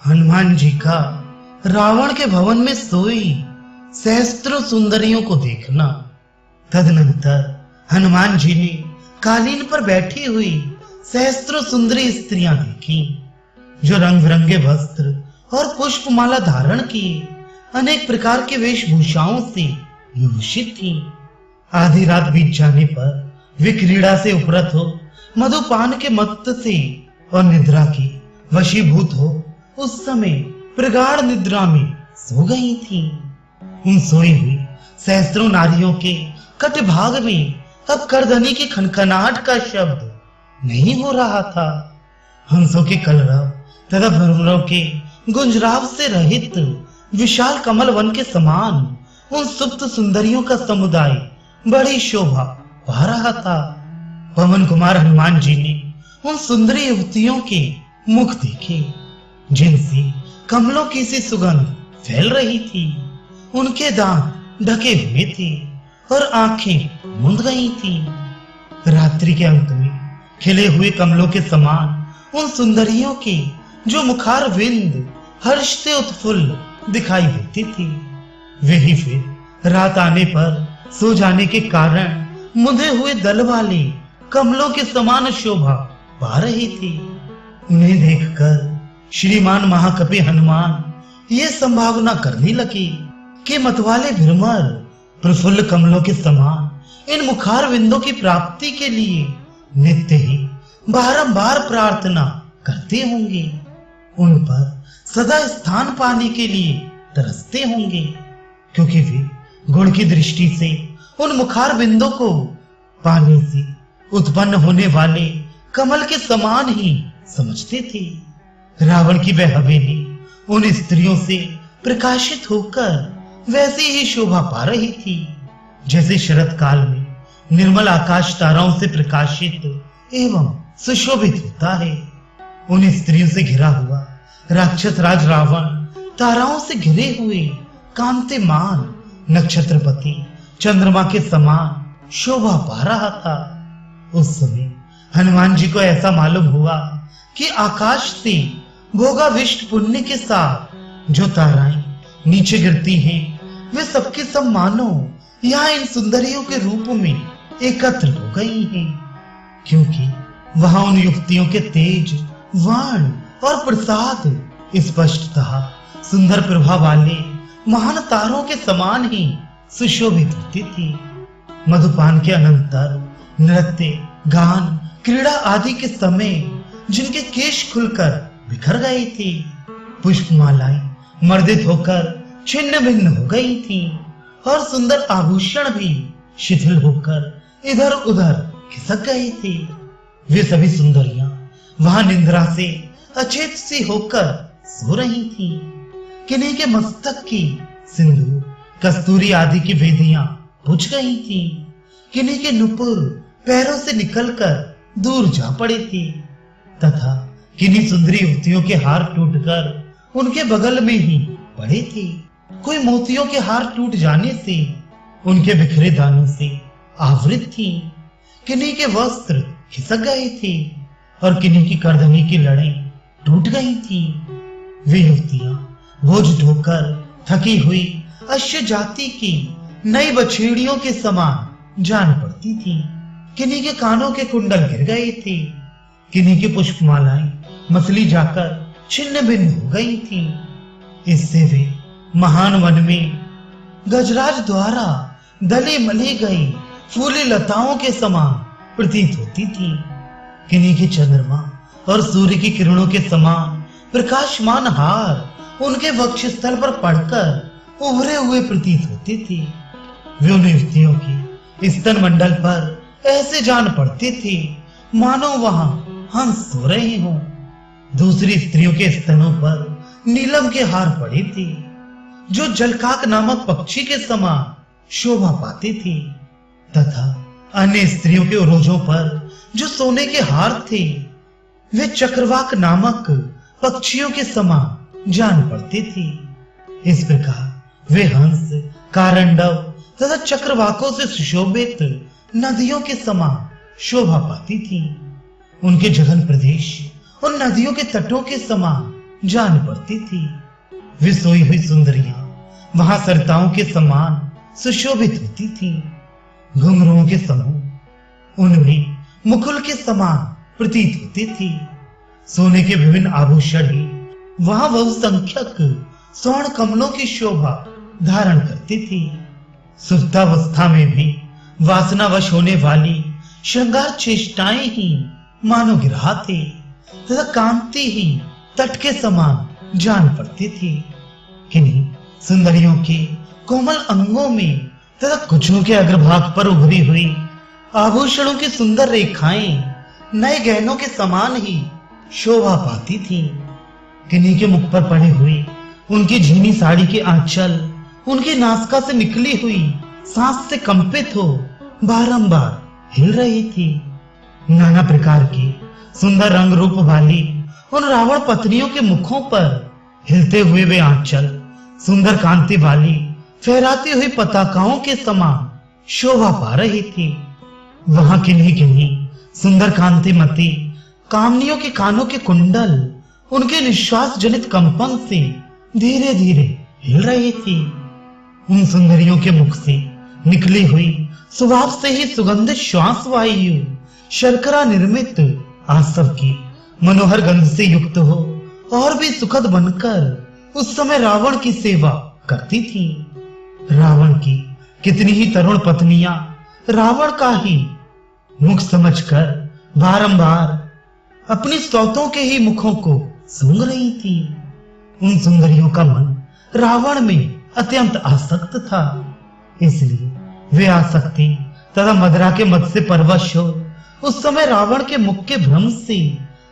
हनुमान जी का रावण के भवन में सोई सहस्त्रों सुंदरियों को देखना। तदनंतर हनुमान जी ने कालीन पर बैठी हुई सहस्त्रों सुंदरी स्त्रियां देखी, जो रंग बिरंगे वस्त्र और पुष्पमाला धारण किए अनेक प्रकार के वेशभूषाओं से विभूषित थी। आधी रात बीत जाने पर वे क्रीड़ा से उपरत हो, मधुपान के मत्त से और निद्रा की वशीभूत हो उस समय प्रगाढ़ निद्रा में सो गई थी। उन सोई हुई सहस्त्रों नारियों के कट भाग में अब करधनी की खनखनाहट का शब्द नहीं हो रहा था। हंसों के कलरव तथा भ्रमरों के गुंजराव से रहित विशाल कमल वन के समान उन सुप्त सुंदरियों का समुदाय बड़ी शोभा पा रहा था। पवन कुमार हनुमान जी ने उन सुंदरी युवतियों के मुख देखे, जिनसे कमलों की सी सुगंध फैल रही थी। उनके दांत ढके हुए थे और आंखें मूंद गई थी। रात्रि के अंत में खिले हुए कमलों के समान उन सुंदरियों के जो मुखार विंद हर्ष से उत्फुल्ल दिखाई देती थी, वे ही फिर रात आने पर सो जाने के कारण मुंदे हुए दल वाले कमलों के समान शोभा पा रही थी। उन्हें देखकर श्रीमान महाकपि हनुमान ये संभावना करने लगे कि मतवाले भ्रमर प्रफुल्ल कमलों के समान इन मुखार विंदों की प्राप्ति के लिए नित्य ही बारंबार प्रार्थना करते होंगे, उन पर सदा स्थान पाने के लिए तरसते होंगे, क्योंकि वे गुण की दृष्टि से उन मुखार बिंदों को पाने से उत्पन्न होने वाले कमल के समान ही समझते थे। रावण की वह हवेली उन स्त्रियों से प्रकाशित होकर वैसी ही शोभा पा रही थी, जैसे शरत काल में निर्मल आकाश ताराओं से प्रकाशित एवं सुशोभित होता है। उन स्त्रियों से घिरा हुआ राक्षस राज रावण ताराओं से घिरे हुए कांतिमान नक्षत्रपति चंद्रमा के समान शोभा पा रहा था। उस समय हनुमान जी को ऐसा मालूम हुआ कि आकाश से भोगाविष्ट पुण्य के साथ जो ताराएं नीचे गिरती हैं, वे सबके सब मानो यहाँ इन सुंदरियों के रूप में एकत्र हो गई हैं, क्योंकि वहां उन युक्तियों के तेज, वाण और प्रसाद स्पष्टतः सुंदर प्रभा वाले महान तारों के समान ही सुशोभित होती थी। मधुपान के अनंतर नृत्य, गान, क्रीड़ा आदि के समय जिनके केश खुलकर बिखर गए थे, पुष्पमालाएं मर्दित होकर छिन्न भिन्न हो गई थी और सुंदर आभूषण भी शिथिल होकर इधर उधर खिसक गए थे। वे सभी सुंदरियां वहां निंद्रा से अचेत सी होकर सो रही थी। किन्हीं के मस्तक की सिंदूर, कस्तूरी आदि की बेदियां बुझ गई थी, किन्हीं के नुपुर पैरों से निकलकर दूर जा पड़े थे, तथा किन्हीं सुंदरी युवतियों के हार टूटकर उनके बगल में ही पड़े थे। कोई मोतियों के हार टूट जाने से उनके बिखरे दानों से आवृत थी, किन्हीं के वस्त्र खिसक गए थे और किन्हीं की करधनी की लड़ें टूट गई थी। वे युवतियां बोझ ढोकर थकी हुई अश्व जाति की नई बछेड़ियों के समान जान पड़ती थी। किन्हीं के कानों के कुंडल गिर गए थे, किन्हीं की पुष्पमालाएं मसली जाकर छिन्न भिन्न हो गई थी। इससे वे महान वन में गजराज द्वारा दले मले गई फूली लताओं के समान प्रतीत होती थी। किन्हीं के चंद्रमा और सूर्य की किरणों के समान प्रकाशमान हार उनके वक्षस्थल पर पड़कर उभरे हुए प्रतीत होते थे। वे उन युवतियों की स्तन मंडल पर ऐसे जान पड़ते थे मानो वहां हंस सो रहे हों। दूसरी स्त्रियों के स्तनों पर नीलम के हार पड़े थे, जो जलकाक नामक पक्षी के समान शोभा पाते थे, तथा अन्य स्त्रियों के उरोजों पर जो सोने के हार थे, वे चक्रवाक नामक पक्षियों के समान जान पड़ते थे। इस प्रकार वे हंस, कारंडव तथा चक्रवाकों से सुशोभित नदियों के समान शोभा पाती थी। उनके जघन प्रदेश उन नदियों के तटों के समान जान पड़ती थी। वे सोई हुई सुंदरियां वहां सरिताओं के समान सुशोभित होती थी। घुंघरुओं के समूह उनमें मुकुल के समान प्रतीत होती थी। सोने के विभिन्न आभूषण ही वहां बहुसंख्यक स्वर्ण कमलों की शोभा धारण करती थी। सुप्तावस्था में भी वासनावश होने वाली श्रृंगार चेष्टाएं ही मानो गिरा थे तथा कांति ही तट के समान जान पड़ती थी। किन्हीं सुंदरियों के कोमल अंगों में तथा कुछों के अग्रभाग पर उभरी हुई आभूषणों की सुंदर रेखाएं नए गहनों के समान ही शोभा पाती थी। किन्हीं के मुख पर पड़े हुए उनकी झीनी साड़ी के आंचल उनकी नासिका से निकली हुई सांस से कंपित हो बारंबार हिल रही थी। नाना प्रकार की सुंदर रंग रूप वाली उन रावण पत्नियों के मुखों पर हिलते हुए वे आंचल सुंदर कांति वाली फहराती हुई पताकाओं के समान शोभा पा रही थी। वहां किन्हीं सुंदर कांतिमती कामनियों के कानों के कुंडल उनके निश्वास जनित कंपन से धीरे धीरे हिल रही थी। उन सुंदरियों के मुख से निकली हुई स्वभाव से ही सुगंधित श्वास वायु शर्करा निर्मित आसव की मनोहर गंध से युक्त हो और भी सुखद बनकर उस समय रावण की सेवा करती थी। रावण की कितनी ही तरुण पत्नियां रावण का ही मुख समझकर बारंबार अपनी स्तौतों के ही मुखों को सूंघ रही थी। उन सुंदरियों का मन रावण में अत्यंत आसक्त था, इसलिए वे आसक्ति तथा मदरा के मद से परवश हो उस समय रावण के मुख के भ्रम से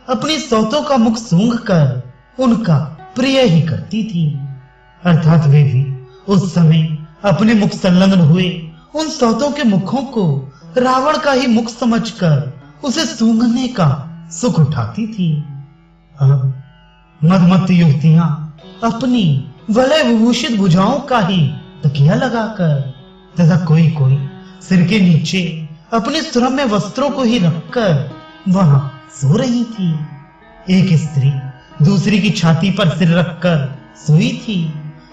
अपनी स्तौतों का मुख सूंघ कर उनका प्रिय ही करती थी। अर्थात वे भी उस समय अपने मुख संलग्न हुए उन स्तौतों के मुखों को रावण का ही मुख समझकर उसे सूंघने का सुख उठाती थी। अब मदमत्त युवतियां अपनी वलय विभूषित भुजाओं का ही तकिया लगाकर तथा कोई सिर के नीचे अपने सुरम्य वस्त्रों को ही रखकर वहां सो रही थी। एक स्त्री दूसरी की छाती पर सिर रखकर सोई थी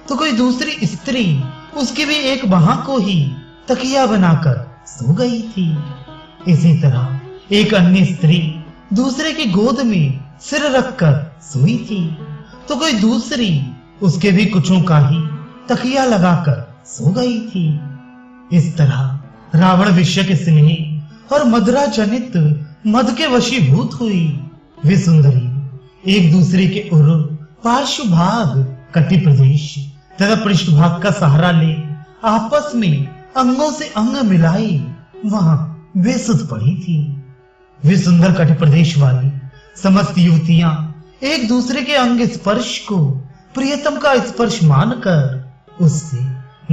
तो कोई दूसरी स्त्री उसकी भी एक बाह को ही तकिया बनाकर सो गई थी। इसी तरह एक अन्य स्त्री दूसरे की गोद में सिर रखकर सोई थी तो कोई दूसरी उसके भी कुछों का ही तकिया लगाकर सो गई थी। इस तरह रावण विषय के स्नेह और मदरा जनित मद के वशीभूत हुई। वे सुंदरी एक दूसरे के उर पार्श्व भाग कटी प्रदेश तथा पृष्ठभाग का सहारा ले आपस में अंगों से अंग मिलाई वहां बेसुध पड़ी थी। वे सुंदर कटी प्रदेश वाली समस्त युवतियां एक दूसरे के अंग स्पर्श को प्रियतम का स्पर्श मानकर उससे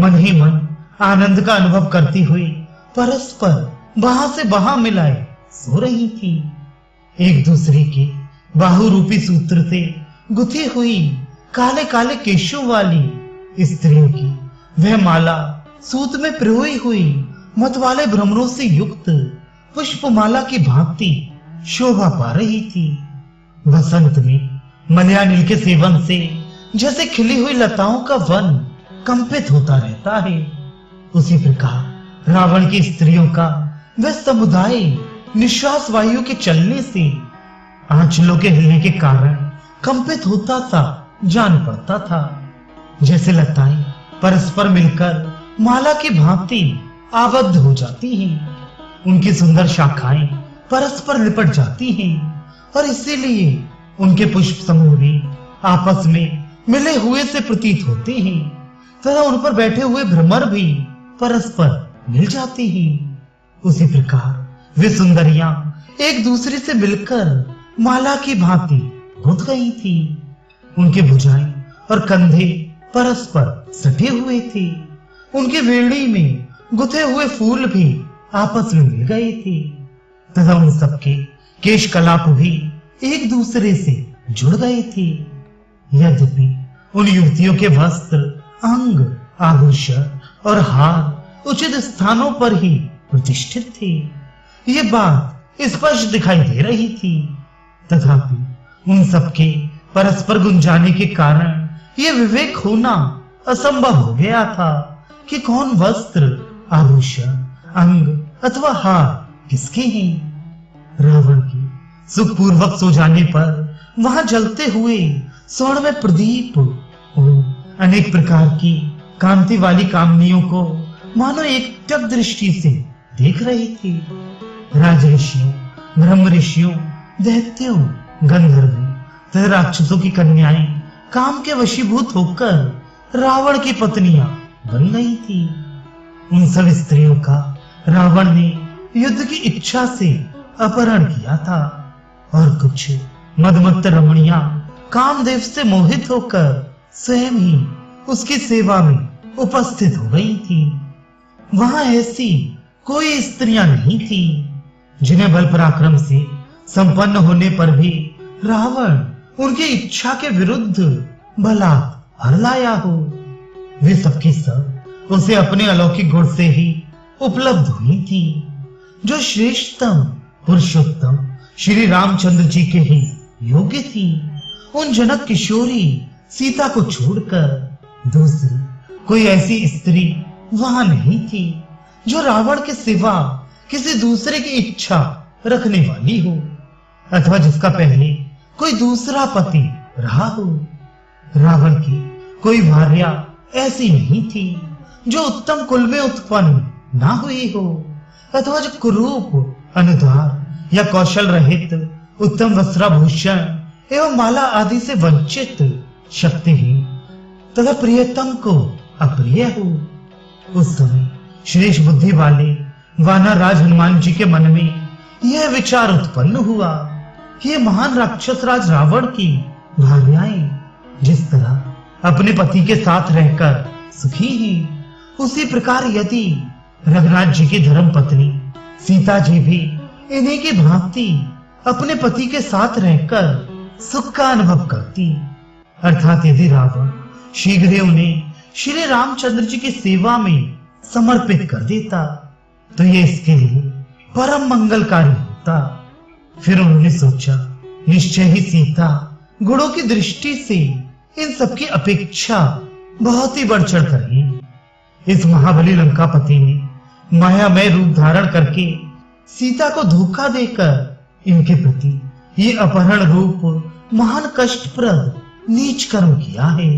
मन ही मन आनंद का अनुभव करती हुई परस्पर बाह से बाह मिलाए सो रही थी। एक दूसरे के बाहु रूपी सूत्र से गुथी हुई काले काले केशों वाली स्त्रियों की वह माला सूत में पिरोई हुई मत वाले भ्रमरों से युक्त पुष्पमाला की भांति शोभा पा रही थी। बसंत में मलयानिल के सेवन से जैसे खिली हुई लताओं का वन कंपित होता रहता है, उसी प्रकार रावण की स्त्रियों का वह समुदाय निश्वास वायु के चलने से आंचलों के हिलने के कारण कंपित होता सा जान पड़ता था। जैसे लताएं परस्पर मिलकर माला की भांति आबद्ध हो जाती हैं, उनकी सुंदर शाखाएं परस्पर लिपट जाती हैं और इसीलिए उनके पुष्प समूह भी आपस में मिले हुए से प्रतीत होते हैं तथा उन पर बैठे हुए भ्रमर भी परस्पर मिल जाते हैं। उसी प्रकार वे सुंदरियां एक दूसरे से मिलकर माला की भांति गुंथ गई थी। उनके भुजाएं और कंधे परस्पर सटे हुए थे। उनकी वेणी में गुथे हुए फूल भी आपस में मिल गए थे तथा उन सबके केश कलाप भी एक दूसरे से जुड़ गए थे। यद्यपि उन युवतियों के वस्त्र, अंग, आभूषण और हार उचित स्थानों पर ही प्रतिष्ठित थे, ये बात स्पष्ट दिखाई दे रही थी, तथापि उन सबके परस्पर गुंजाने के कारण ये विवेक होना असंभव हो गया था कि कौन वस्त्र, आभूषण, अंग अथवा हार किसके हैं। रावण की सुखपूर्वक सो जाने पर वहां जलते हुए स्वर्ण में प्रदीप और अनेक प्रकार की कांति वाली कामनियों को मानो एकटक दृष्टि से देख रही थी। राजऋषियों, ब्रह्म ऋषियों, दैत्यों, गंधर्वों तथा राक्षसों की कन्याएं काम के वशीभूत होकर रावण की पत्नियां बन गई थी। उन सब स्त्रियों का रावण ने युद्ध की इच्छा से अपहरण किया था और कुछ मदमत्त रमणियां कामदेव से मोहित होकर स्वयं ही उसकी सेवा में उपस्थित हो गई थी। वहां ऐसी कोई स्त्रियां नहीं थी जिन्हें बल पराक्रम से संपन्न होने पर भी रावण उनकी इच्छा के विरुद्ध भला हर लाया हो। वे सबकी सब उसे अपने अलौकिक गुण से ही उपलब्ध हुई थी, जो श्रेष्ठतम पुरुषोत्तम श्री रामचंद्र जी के ही योग्य थी। उन जनक किशोरी सीता को छोड़कर दूसरी कोई ऐसी स्त्री वहां नहीं थी जो रावण के सिवा किसी दूसरे की इच्छा रखने वाली हो अथवा जिसका पहले कोई दूसरा पति रहा हो। रावण की कोई भार्या ऐसी नहीं थी जो उत्तम कुल में उत्पन्न ना हुई हो अथवा जो कुरूप, अनुदार या कौशल रहित उत्तम वस्त्राभूषण एवं माला आदि से वंचित, शक्तिहीन तथा प्रियतम को अप्रिय हो। उस समय श्रेष्ठ बुद्धि वाले वानर राज हनुमान जी के मन में यह विचार उत्पन्न हुआ कि ये महान राक्षस राज रावण की भार्याएं जिस तरह अपने पति के साथ रहकर सुखी हैं, उसी प्रकार यदि रघुनाथ जी की धर्म पत्नी सीता जी भी इन्हीं की भांति अपने पति के साथ रहकर सुख का अनुभव करती, अर्थात यदि रावण शीघ्र ही उन्हें श्री रामचंद्र जी की सेवा में समर्पित कर देता तो ये इसके लिए परम मंगलकारी होता। फिर उन्होंने सोचा, निश्चय ही सीता गुणों की दृष्टि से इन सबकी अपेक्षा बहुत ही बढ़ चढ़ कर है। इस महाबली लंकापति ने मायामय रूप धारण करके सीता को धोखा देकर इनके प्रति ये अपहरण रूप महान कष्टप्रद नीच कर्म किया है।